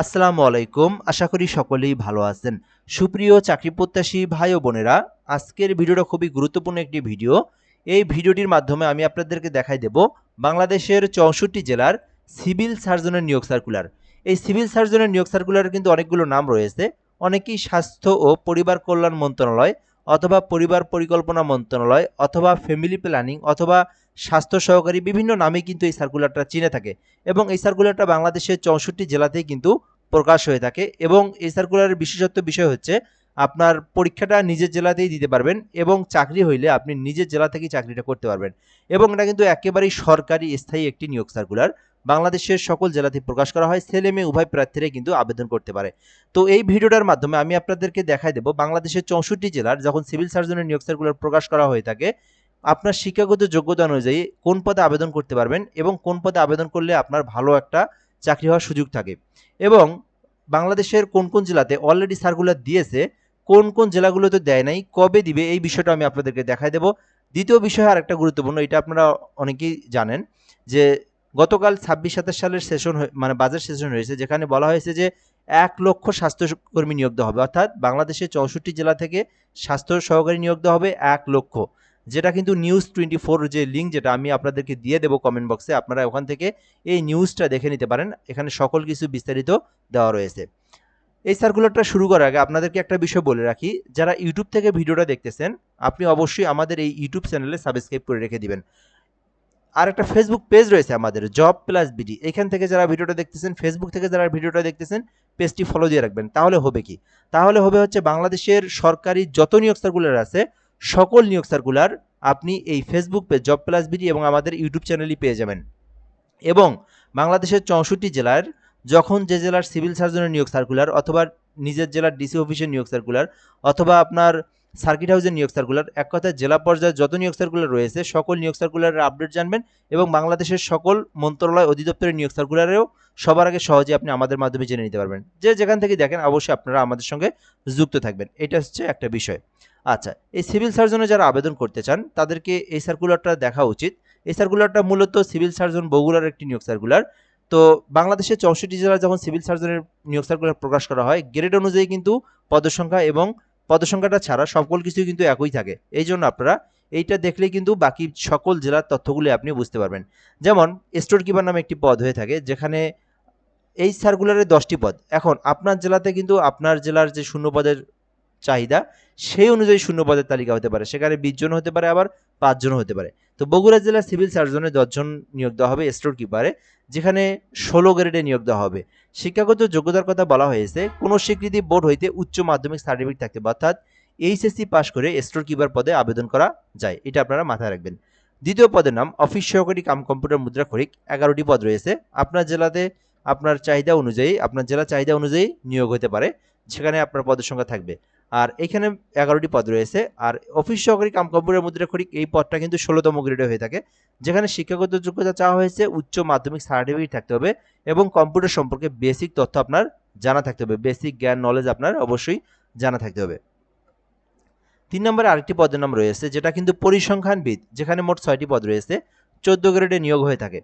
আসসালামু আলাইকুম। আশা করি সকলেই ভালো আছেন। সুপ্রিয় চাকরি প্রত্যাশী ভাই ও বোনেরা, আজকের ভিডিওটা খুবই গুরুত্বপূর্ণ একটি ভিডিও। এই ভিডিওটির মাধ্যমে আমি আপনাদেরকে দেখাই দেব বাংলাদেশের ৬৪ জেলার সিভিল সার্জনের নিয়োগ সার্কুলার। এই সিভিল সার্জনের নিয়োগ সার্কুলারের কিন্তু অনেকগুলো নাম রয়েছে। অনেকেই স্বাস্থ্য ও পরিবার কল্যাণ মন্ত্রণালয় অথবা পরিবার পরিকল্পনা মন্ত্রণালয় অথবা ফ্যামিলি প্ল্যানিং অথবা স্বাস্থ্য সহকারী বিভিন্ন নামে কিন্তু এই সার্কুলারটা চিনে থাকে এবং এই সার্কুলারটা বাংলাদেশের ৬৪ জেলাতেই কিন্তু প্রকাশ হয়ে থাকে এবং এই সার্কুলারের বিশেষত্ব বিষয় হচ্ছে আপনার পরীক্ষাটা নিজের জেলাতেই দিতে পারবেন এবং চাকরি হইলে আপনি নিজের জেলা থেকেই চাকরিটা করতে পারবেন এবং এটা কিন্তু একেবারেই সরকারি স্থায়ী একটি নিয়োগ সার্কুলার। বাংলাদেশের সকল জেলাতে প্রকাশ করা হয়, ছেলে মেয়ে উভয় প্রার্থীরাই কিন্তু আবেদন করতে পারে। তো এই ভিডিওটার মাধ্যমে আমি আপনাদেরকে দেখাই দেব বাংলাদেশের ৬৪ জেলার যখন সিভিল সার্জনের নিয়োগ সার্কুলার প্রকাশ করা হয়ে থাকে আপনার শিক্ষাগত যোগ্যতা অনুযায়ী কোন পদে আবেদন করতে পারবেন এবং কোন পদে আবেদন করলে আপনার ভালো একটা চাকরি হওয়ার সুযোগ থাকে এবং বাংলাদেশের কোন কোন জেলাতে অলরেডি সার্কুলার দিয়েছে, কোন কোন জেলাগুলোতে দেয় নাই, কবে দিবে, এই বিষয়টা আমি আপনাদেরকে দেখাই দেব। দ্বিতীয় বিষয় আরেকটা গুরুত্বপূর্ণ, এটা আপনারা অনেকেই জানেন যে গতকাল ২৬-২৭ সালের সেশন মানে বাজেট সেশন হয়েছে, যেখানে বলা হয়েছে যে ১,০০,০০০ স্বাস্থ্যকর্মী নিয়োগ দেওয়া হবে, অর্থাৎ বাংলাদেশের ৬৪ জেলা থেকে স্বাস্থ্য সহকারী নিয়োগ দেওয়া হবে ১,০০,০০০, যেটা কিন্তু নিউজ 24 যে লিঙ্ক, যেটা আমি আপনাদেরকে দিয়ে দেবো কমেন্ট বক্সে, আপনারা ওখান থেকে এই নিউজটা দেখে নিতে পারেন। এখানে সকল কিছু বিস্তারিত দেওয়া রয়েছে। এই সার্কুলারটা শুরু করার আগে আপনাদেরকে একটা বিষয় বলে রাখি, যারা ইউটিউব থেকে ভিডিওটা দেখতেছেন আপনি অবশ্যই আমাদের এই ইউটিউব চ্যানেলে সাবস্ক্রাইব করে রেখে দিবেন। আর একটা ফেসবুক পেজ রয়েছে আমাদের, জব প্লাস বিডি। এখান থেকে যারা ভিডিওটা দেখতেছেন, ফেসবুক থেকে যারা ভিডিওটা দেখতেছেন, পেজটি ফলো দিয়ে রাখবেন। তাহলে হবে কি, তাহলে হবে হচ্ছে বাংলাদেশের সরকারি যত নিয়োগ সার্কুলার আছে সকল নিয়োগ সার্কুলার আপনি এই Facebook page job plus BD এবং আমাদের ইউটিউব চ্যানেলই পেয়ে যাবেন। এবং বাংলাদেশের ৬৪ জেলার যখন যে জেলার সিভিল সার্জনের নিয়োগ সার্কুলার অথবা নিজের জেলার ডিসি অফিসের নিয়োগ সার্কুলার অথবা আপনার সার্কিট হাউসের নিয়োগ সার্কুলার, এক কথায় জেলা পর্যায়ে যত নিয়োগ সার্কুলার রয়েছে সকল নিয়োগ সার্কুলারের আপডেট জানবেন এবং বাংলাদেশের সকল মন্ত্রণালয় অধিদপ্তরের নিয়োগ সার্কুলারেও সবার আগে সহজে আপনি আমাদের মাধ্যমে জেনে নিতে পারবেন। যে যেখান থেকে দেখেন অবশ্যই আপনারা আমাদের সঙ্গে যুক্ত থাকবেন, এটা হচ্ছে একটা বিষয়। আচ্ছা, এই সিভিল সার্জনে যারা আবেদন করতে চান তাদেরকে এই সার্কুলারটা দেখা উচিত। এই সার্কুলারটা মূলত সিভিল সার্জন বগুড়ার একটি নিয়োগ সার্কুলার। তো বাংলাদেশের ৬৪ জেলার যখন সিভিল সার্জনের নিয়োগ সার্কুলার প্রকাশ করা হয় গ্রেড অনুযায়ী কিন্তু পদসংখ্যা এবং পদসংখ্যাটা ছাড়া সকল কিছুই কিন্তু একই থাকে। এই জন্য আপনারা এইটা দেখলে কিন্তু বাকি সকল জেলার তথ্যগুলি আপনি বুঝতে পারবেন। যেমন স্টোর কিপার নামে একটি পদ হয়ে থাকে, যেখানে এই সার্কুলারে ১০টি পদ। এখন আপনার জেলাতে কিন্তু আপনার জেলার যে শূন্য পদের চাহিদা সেই অনুযায়ী শূন্য পদের তালিকা হতে পারে, সেখানে ২০ জন হতে পারে, আবার ৫ জন হতে পারে। তো বগুড়া জেলার সিভিল সার্জনে ১০ জন নিয়োগ দেওয়া হবে স্টোর কিপারে, যেখানে ১৬ গ্রেডে নিয়োগ দেওয়া হবে। শিক্ষাগত যোগ্যতার কথা বলা হয়েছে, কোনো স্বীকৃতি বোর্ড হইতে উচ্চ মাধ্যমিক সার্টিফিকেট থাকতে হবে, অর্থাৎ এইচএসসি পাস করে স্টোর কিপার পদে আবেদন করা যায়, এটা আপনারা মাথায় রাখবেন। দ্বিতীয় পদের নাম অফিস সহকারী কাম কম্পিউটার মুদ্রাক্ষরিক, ১১টি পদ রয়েছে। আপনার জেলাতে আপনার চাহিদা অনুযায়ী, আপনার জেলা চাহিদা অনুযায়ী নিয়োগ হতে পারে, সেখানে আপনার পদের সংখ্যা থাকবে। আর এখানে ১১টি পদ রয়েছে। আর অফিস সহকারী কাম কম্পিউটার মুদ্রাক্ষরিক এই পদটা কিন্তু ১৬তম গ্রেডে হয়ে থাকে, যেখানে শিক্ষাগত যোগ্যতা চাওয়া হয়েছে উচ্চ মাধ্যমিক সার্টিফিকেট থাকতে হবে এবং কম্পিউটার সম্পর্কে বেসিক তথ্য আপনার জানা থাকতে হবে, বেসিক জ্ঞান নলেজ আপনার অবশ্যই জানা থাকতে হবে। ৩ নম্বরে আরেকটি পদের নাম রয়েছে যেটা কিন্তু পরিসংখ্যানবিদ, যেখানে মোট ৬টি পদ রয়েছে, ১৪ গ্রেডে নিয়োগ হয়ে থাকে।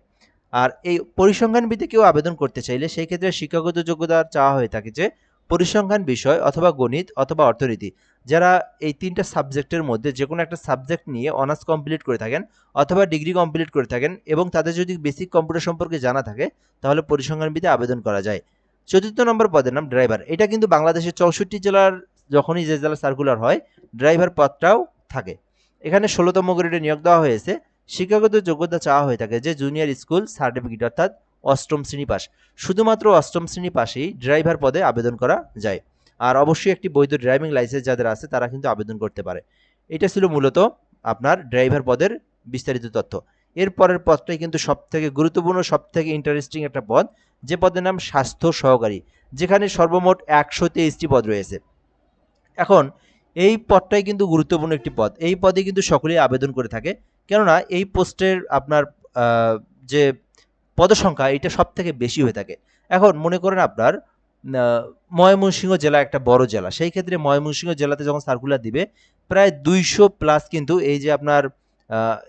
আর এই পরিসংখ্যানবিদে কেউ আবেদন করতে চাইলে সেই ক্ষেত্রে শিক্ষাগত যোগ্যতা চাওয়া হয়ে থাকে যে পরিসংখ্যান বিষয় অথবা গণিত অথবা অর্থনীতি, যারা এই ৩টা সাবজেক্টের মধ্যে যে কোনো একটা সাবজেক্ট নিয়ে অনার্স কমপ্লিট করে থাকেন অথবা ডিগ্রি কমপ্লিট করে থাকেন এবং তাদের যদি বেসিক কম্পিউটার সম্পর্কে জানা থাকে তাহলে পরিসংখ্যানবিদে আবেদন করা যায়। ৪র্থ নম্বর পদের নাম ড্রাইভার। এটা কিন্তু বাংলাদেশের ৬৪ জেলার যখনই যে জেলা সার্কুলার হয় ড্রাইভার পদটাও থাকে। এখানে ১৬তম গ্রেডে নিয়োগ দেওয়া হয়েছে। শিক্ষাগত যোগ্যতা চাওয়া হয়ে থাকে যে জুনিয়র স্কুল সার্টিফিকেট, অর্থাৎ অষ্টম শ্রেণী পাস। শুধুমাত্র অষ্টম শ্রেণী পাশেই ড্রাইভার পদে আবেদন করা যায়। আর অবশ্যই একটি বৈধ ড্রাইভিং লাইসেন্স যাদের আছে তারা কিন্তু আবেদন করতে পারে। এটা ছিল মূলত আপনার ড্রাইভার পদের বিস্তারিত তথ্য। এর পরের পদটাই কিন্তু সবথেকে গুরুত্বপূর্ণ, সবথেকে ইন্টারেস্টিং একটা পদ, যে পদের নাম স্বাস্থ্য সহকারী, যেখানে সর্বমোট ১২৩টি পদ রয়েছে। এখন এই পদটাই কিন্তু গুরুত্বপূর্ণ একটি পদ, এই পদে কিন্তু সকলেই আবেদন করে থাকে, কেননা এই পোস্টের আপনার যে পদসংখ্যা এটা সব থেকে বেশি হয়ে থাকে। এখন মনে করেন আপনার ময়মনসিংহ জেলা একটা বড় জেলা, সেই ক্ষেত্রে ময়মনসিংহ জেলাতে যখন সার্কুলার দিবে প্রায় ২০০ প্লাস কিন্তু এই যে আপনার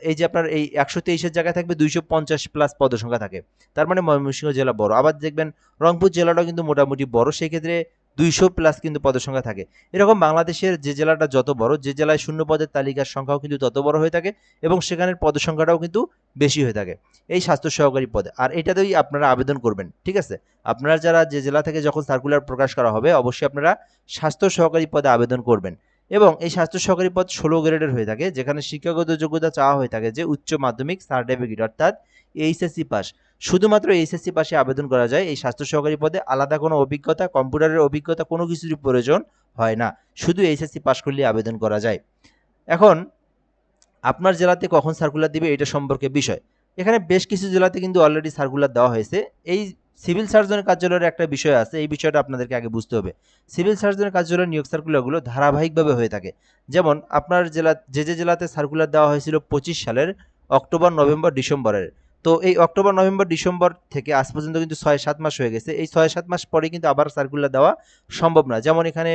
এই যে আপনার এই 123-এর জায়গায় থাকবে 250 প্লাস পদসংখ্যা থাকে, তার মানে ময়মনসিংহ জেলা বড়। আবার দেখবেন রংপুর জেলাটাও কিন্তু মোটামুটি বড়, সেই ক্ষেত্রে 200 প্লাস কিন্তু পদসংখ্যা থাকে। এরকম বাংলাদেশের যে জেলাটা যত বড়, যে জেলায় শূন্য পদের তালিকার সংখ্যাও কিন্তু তত বড় হয়ে থাকে এবং সেখানের পদসংখ্যাটাও কিন্তু বেশি হয়ে থাকে এই স্বাস্থ্য সহকারী পদে। আর এটাতেই আপনারা আবেদন করবেন, ঠিক আছে? আপনারা যারা যে জেলা থেকে যখন সার্কুলার প্রকাশ করা হবে অবশ্যই আপনারা স্বাস্থ্য সহকারী পদে আবেদন করবেন। এবং এই স্বাস্থ্য সহকারী পদ 16 গ্রেডের হয়ে থাকে, যেখানে শিক্ষাগত যোগ্যতা চাওয়া হয়ে থাকে যে উচ্চ মাধ্যমিক সার্টিফিকেট অর্থাৎ এইচএসসি পাস। শুধুমাত্র এইচএসসি পাশে আবেদন করা যায় এই স্বাস্থ্য সহকারী পদে, আলাদা কোনো অভিজ্ঞতা, কম্পিউটারের অভিজ্ঞতা কোনো কিছুরই প্রয়োজন হয় না, শুধু এইচএসসি পাস করলে আবেদন করা যায়। এখন আপনার জেলাতে কখন সার্কুলার দিবে এটা সম্পর্কে বিষয়, এখানে বেশ কিছু জেলাতে কিন্তু অলরেডি সার্কুলার দেওয়া হয়েছে। এই সিভিল সার্জনের কার্যালয়ের একটা বিষয় আছে, এই বিষয়টা আপনাদেরকে আগে বুঝতে হবে। সিভিল সার্জনের কার্যালয়ের নিয়োগ সার্কুলারগুলো ধারাবাহিকভাবে হয়ে থাকে। যেমন আপনার জেলা যে জেলাতে সার্কুলার দেওয়া হয়েছিল 25 সালের অক্টোবর, নভেম্বর, ডিসেম্বরের, তো এই অক্টোবর, নভেম্বর, ডিসেম্বর থেকে আজ পর্যন্ত কিন্তু 6-7 মাস হয়ে গেছে। এই 6-7 মাস পরে কিন্তু আবার সার্কুলার দেওয়া সম্ভব না। যেমন এখানে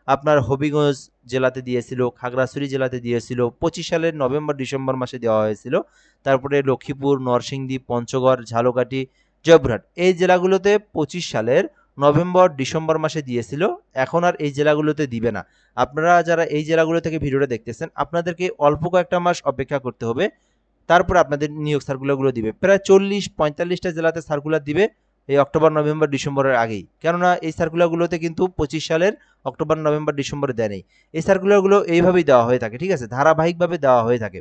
আপনার হবিগঞ্জ জেলাতে দিয়েছিল, খাগড়াছড়ি জেলাতে দিয়েছিল, 25 সালের নভেম্বর, ডিসেম্বর মাসে দেওয়া হয়েছিল। তারপরে লক্ষ্মীপুর, নরসিংদী, পঞ্চগড়, ঝালকাঠি, জয়পুরহাট এই জেলাগুলোতে 25 সালের নভেম্বর, ডিসেম্বর মাসে দিয়েছিল। এখন আর এই জেলাগুলোতে দিবে না। আপনারা যারা এই জেলাগুলো থেকে ভিডিওটা দেখতেছেন আপনাদেরকে অল্প কয়েকটা মাস অপেক্ষা করতে হবে, তারপরে আপনাদের নিয়োগ সার্কুলারগুলো দিবে। প্রায় 40-45টা জেলাতে সার্কুলার দিবে এই অক্টোবর, নভেম্বর, ডিসেম্বরের আগেই। কেননা এই সার্কুলারগুলোতে কিন্তু 25 সালের অক্টোবর, নভেম্বর, ডিসেম্বরে দেয় নেই। এই সার্কুলারগুলো এইভাবেই দেওয়া হয়ে থাকে, ঠিক আছে? ধারাবাহিকভাবে দেওয়া হয়ে থাকে।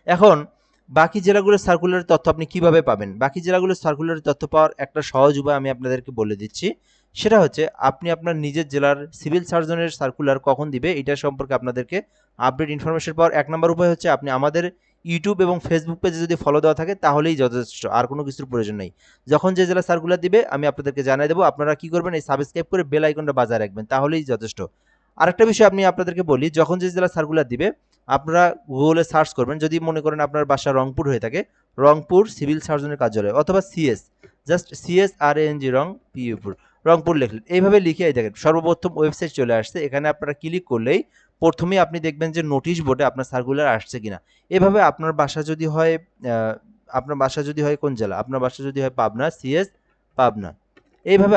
এখন বাকি জেলাগুলোর সার্কুলারের তথ্য আপনি কিভাবে পাবেন? বাকি জেলাগুলোর সার্কুলারের তথ্য পাওয়ার একটা সহজ উপায় আমি আপনাদেরকে বলে দিচ্ছি। সেটা হচ্ছে আপনি আপনার নিজের জেলার সিভিল সার্জনের সার্কুলার কখন দিবে এটা সম্পর্কে আপনাদেরকে আপডেট ইনফরমেশন পাওয়ার 1 নম্বর উপায় হচ্ছে আপনি আমাদের ইউটিউব এবং ফেসবুক পেজে যদি ফলো দেওয়া থাকে তাহলেই যথেষ্ট, আর কোনো কিছুর প্রয়োজন নেই। যখন যে জেলা সার্কুলার দিবে আমি আপনাদেরকে জানিয়ে দেবো, আপনারা কি করবেন এই সাবস্ক্রাইব করে বেল আইকনটা বাজায় রাখবেন, তাহলেই যথেষ্ট। আরেকটা বিষয় আমি আপনাদেরকে বলি, যখন যে জেলা সার্কুলার দিবে আপনারা গুগলে সার্চ করবেন, যদি মনে করেন আপনার বাসা রংপুর হয়ে থাকে, রংপুর সিভিল সার্জনের কার্যালয় অথবা সিএস, জাস্ট CSRANG রংপুর লিখলেন, এইভাবে লিখে দেখেন সর্বপ্রথম ওয়েবসাইট চলে আসছে। এখানে আপনারা ক্লিক করলেই প্রথমেই আপনি দেখবেন যে নোটিশ বোর্ডে আপনার সার্কুলার আসছে কিনা। এভাবে আপনার বাসা যদি হয় কোন জেলা, আপনার বাসা যদি হয় পাবনা, সিএস পাবনা, এইভাবে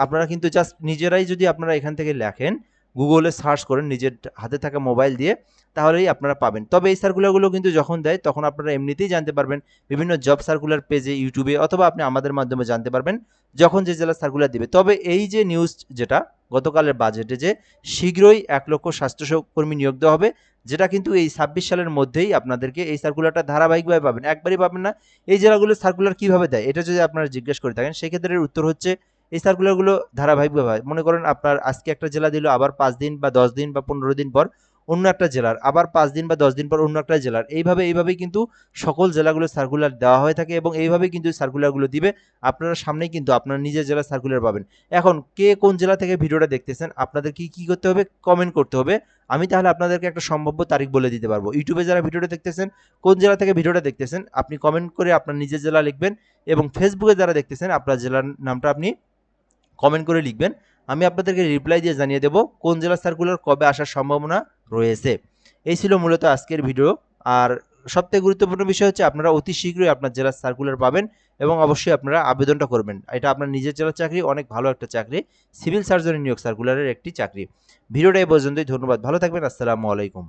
আপনারা কিন্তু জাস্ট নিজেরাই যদি আপনারা এখান থেকে লেখেন, গুগলে সার্চ করেন নিজের হাতে থাকা মোবাইল দিয়ে, তাহলেই আপনারা পাবেন। তবে এই সার্কুলারগুলো কিন্তু যখন দেয় তখন আপনারা এমনিতেই জানতে পারবেন বিভিন্ন জব সার্কুলার পেজে, ইউটিউবে, অথবা আপনি আমাদের মাধ্যমে জানতে পারবেন যখন যে জেলা সার্কুলার দিবে। তবে এই যে নিউজ যেটা গতকালের বাজেটে যে শীঘ্রই 1 লক্ষ স্বাস্থ্যকর্মী নিয়োগ দেওয়া হবে, যেটা কিন্তু এই 26 সালের মধ্যেই আপনাদেরকে এই সার্কুলারটা ধারাবাহিকভাবে পাবেন, একবারই পাবেন না। এই জেলাগুলো সার্কুলার কিভাবে দেয় এটা যদি আপনারা জিজ্ঞেস করে থাকেন সেক্ষেত্রে উত্তর হচ্ছে এই সার্কুলারগুলো ধারাবাহিকভাবে হয়। মনে করেন আপনার আজকে একটা জেলা দিল, আবার 5 দিন বা 10 দিন বা 15 দিন পর অন্য একটা জেলার, আবার 5 দিন বা 10 দিন পর অন্য একটা জেলার, এইভাবেই কিন্তু সকল জেলাগুলো সার্কুলার দেওয়া হয়ে থাকে এবং এইভাবেই কিন্তু সার্কুলারগুলো দিবে। আপনারা সামনেই কিন্তু আপনার নিজের জেলার সার্কুলার পাবেন। এখন কে কোন জেলা থেকে ভিডিওটা দেখতেছেন আপনাদের কি করতে হবে? কমেন্ট করতে হবে। আমি তাহলে আপনাদেরকে একটা সম্ভাব্য তারিখ বলে দিতে পারবো। ইউটিউবে যারা ভিডিওটা দেখতেছেন, কোন জেলা থেকে ভিডিওটা দেখতেছেন আপনি কমেন্ট করে আপনার নিজের জেলা লিখবেন, এবং ফেসবুকে যারা দেখতেছেন আপনার জেলার নামটা আপনি কমেন্ট করে লিখবেন। আমি আপনাদেরকে রিপ্লাই দিয়ে জানিয়ে দেব কোন জেলার সার্কুলার কবে আসার সম্ভাবনা রয়েছে। এই ছিল মূলত আজকের ভিডিও। আর সবথেকে গুরুত্বপূর্ণ বিষয় হচ্ছে আপনারা অতি শীঘ্রই আপনার জেলার সার্কুলার পাবেন এবং অবশ্যই আপনারা আবেদনটা করবেন। এটা আপনার নিজের জেলার চাকরি, অনেক ভালো একটা চাকরি, সিভিল সার্জনের নিয়োগ সার্কুলারের একটি চাকরি। ভিডিওটা এই পর্যন্তই, ধন্যবাদ, ভালো থাকবেন, আসসালামু আলাইকুম।